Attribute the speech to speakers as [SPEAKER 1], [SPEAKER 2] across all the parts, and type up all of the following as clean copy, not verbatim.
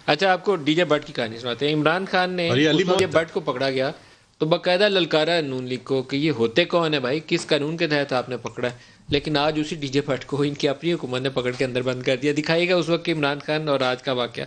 [SPEAKER 1] اچھا آپ کو ڈی جے بٹ کی کہانی سناتے ہیں. عمران خان نے ڈی جے بٹ کو پکڑا گیا تو باقاعدہ للکارا نون لیگ کو کہ یہ ہوتے کون ہے بھائی, کس قانون کے تحت آپ نے پکڑا ہے. لیکن آج اسی ڈی جے بٹ کو ان کی اپنی حکومت نے پکڑ کے اندر بند کر دیا. دکھائیے گا اس وقت عمران خان اور آج کا واقعہ.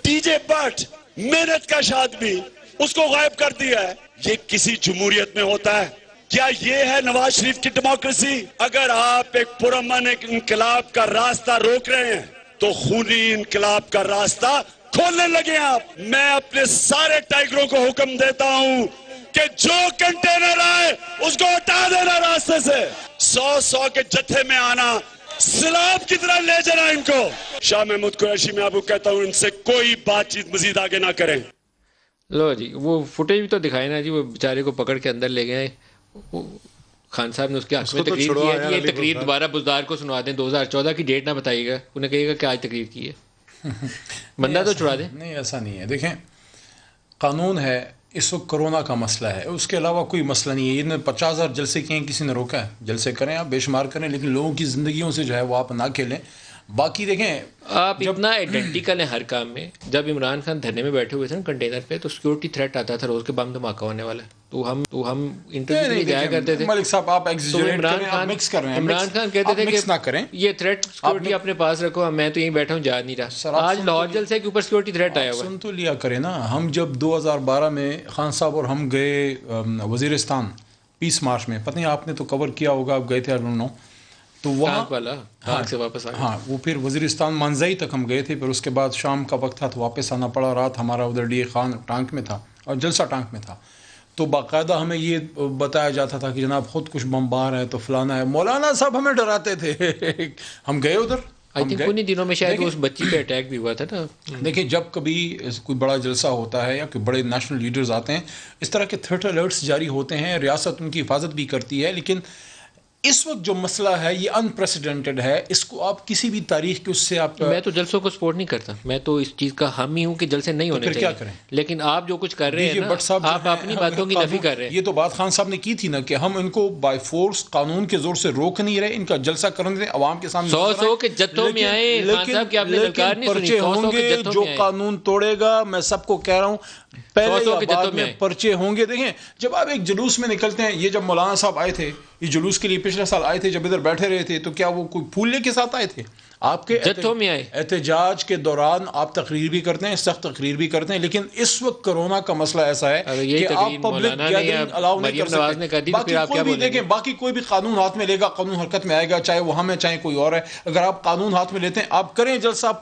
[SPEAKER 2] ڈی جے بٹ محنت کا آدمی اس کو غائب کر دیا ہے. یہ کسی جمہوریت میں ہوتا ہے کیا؟ یہ ہے نواز شریف کی ڈیموکریسی؟ اگر آپ ایک پرامن انقلاب کا راستہ روک رہے ہیں تو خونی انقلاب کا راستہ کھولنے لگے آپ. میں اپنے سارے ٹائیگروں کو حکم دیتا ہوں کہ جو کنٹینر آئے اس کو ہٹا دینا راستے سے. 100 کے جتھے میں آنا, سیلاب کی طرح لے جانا ان کو. شاہ محمود قریشی میں آپ کو کہتا ہوں ان سے کوئی بات چیت مزید آگے نہ کریں.
[SPEAKER 1] لو جی وہ فوٹیج بھی تو دکھائے نا جی, وہ بیچارے کو پکڑ کے اندر لے گئے. خان صاحب نے اس کے حق میں تقریر کی ہے. یہ تقریر دوبارہ بزدار کو سنوا دیں, 2014 کی ڈیٹ نہ بتائیے گا, انہیں کہیے گا کہ آج تقریر کی ہے. بندہ تو چھڑا دیں.
[SPEAKER 3] نہیں ایسا نہیں ہے. دیکھیں قانون ہے, اس وقت کرونا کا مسئلہ ہے, اس کے علاوہ کوئی مسئلہ نہیں ہے. یہ نے 50,000 جلسے کیے ہیں, کسی نے روکا ہے؟ جلسے کریں آپ, بے شمار کریں, لیکن لوگوں کی زندگیوں سے جو ہے وہ آپ نہ کھیلیں. باقی دیکھیں
[SPEAKER 1] آپ اتنا آئیڈینٹیکل ہیں ہر کام میں. جب عمران خان دھرنے میں بیٹھے ہوئے تھے نا کنٹینر پہ, تو سیکورٹی تھریٹ آتا تھا روز کے بم دھماکہ ہونے والا. تو ہم انٹرویو کے لیے جایا کرتے تھے.
[SPEAKER 3] ملک صاحب آپ ایگزیجریٹ کریں, آپ مکس کر رہے ہیں.
[SPEAKER 1] عمران خان کہتے تھے کہ
[SPEAKER 3] نہ کریں,
[SPEAKER 1] یہ تھریٹ سیکورٹی اپنے پاس رکھو, میں تو یہیں بیٹھا ہوں, جا نہیں رہا. آج لاہور جلسے کے اوپر سیکورٹی تھریٹ آیا ہوا.
[SPEAKER 3] سن تو لیا کریں نا. ہم جب 2012 میں خان صاحب اور ہم گئے وزیرستان پیس مارچ میں, پتہ نہیں آپ نے تو کور کیا ہوگا, آپ گئے تھے, تو وہاں
[SPEAKER 1] ٹانک سے واپس آ گئے.
[SPEAKER 3] ہاں وہ پھر وزیرستان مانزائی تک ہم گئے تھے, پھر اس کے بعد شام کا وقت تھا تو واپس آنا پڑا. رات ہمارا ادھر ڈی خان ٹانک میں تھا اور جلسہ ٹانک میں تھا. تو باقاعدہ ہمیں یہ بتایا جاتا تھا کہ جناب خود کچھ بمبار ہے تو فلانا ہے. مولانا صاحب ہمیں ڈراتے تھے. ہم گئے ادھر,
[SPEAKER 1] آئی تھنک انہیں دنوں میں شاید اس بچی پہ اٹیک بھی ہوا تھا نا.
[SPEAKER 3] دیکھیں جب کبھی کوئی بڑا جلسہ ہوتا ہے یا کوئی بڑے نیشنل لیڈرز آتے ہیں, اس طرح کے تھریٹ الرٹس جاری ہوتے ہیں, ریاست ان کی حفاظت بھی کرتی ہے. لیکن اس وقت جو مسئلہ ہے یہ انپریسیڈنٹڈ ہے, اس کو آپ کسی بھی تاریخ کے اس سے آپ.
[SPEAKER 1] میں تو جلسوں کو سپورٹ نہیں کرتا, میں تو اس چیز کا حامی ہوں کہ جلسے نہیں ہونے چاہیے.
[SPEAKER 3] کیا کریں؟
[SPEAKER 1] لیکن آپ جو کچھ کر رہے ہیں نا, آپ اپنی باتوں کی نفی کر رہے ہیں.
[SPEAKER 3] یہ تو بات خان صاحب نے کی تھی نا کہ ہم ان کو بائی فورس قانون کے زور سے روک نہیں رہے, ان کا جلسہ کرنے دیں عوام کے سامنے.
[SPEAKER 1] 100 کے جتھوں میں آئے خان صاحب کی آپ نے للکار نہیں سنی. 100 کے جتھوں
[SPEAKER 3] جو قانون توڑے گا, میں سب کو کہہ رہا ہوں, پہلے بعد میں پرچے ہوں گے. دیکھیں جب آپ ایک جلوس میں نکلتے ہیں, یہ جب مولانا صاحب آئے تھے یہ جلوس کے لیے پچھلے سال آئے تھے, جب ادھر بیٹھے رہے تھے, تو کیا وہ کوئی پھولنے کے ساتھ آئے تھے؟ آپ کے
[SPEAKER 1] جتھوں میں آئے.
[SPEAKER 3] احتجاج کے دوران آپ تقریر بھی کرتے ہیں, سخت تقریر بھی کرتے ہیں, لیکن اس وقت کرونا کا مسئلہ ایسا ہے کہ آپ پبلک گیدرنگ الاؤ نہیں کر سکتے. باقی کوئی بھی دیکھیں, باقی کوئی بھی قانون ہاتھ میں لے گا, قانون حرکت میں آئے گا, چاہے وہ ہم ہے چاہے کوئی اور ہے. اگر آپ قانون ہاتھ میں لیتے ہیں, آپ کریں جلسہ.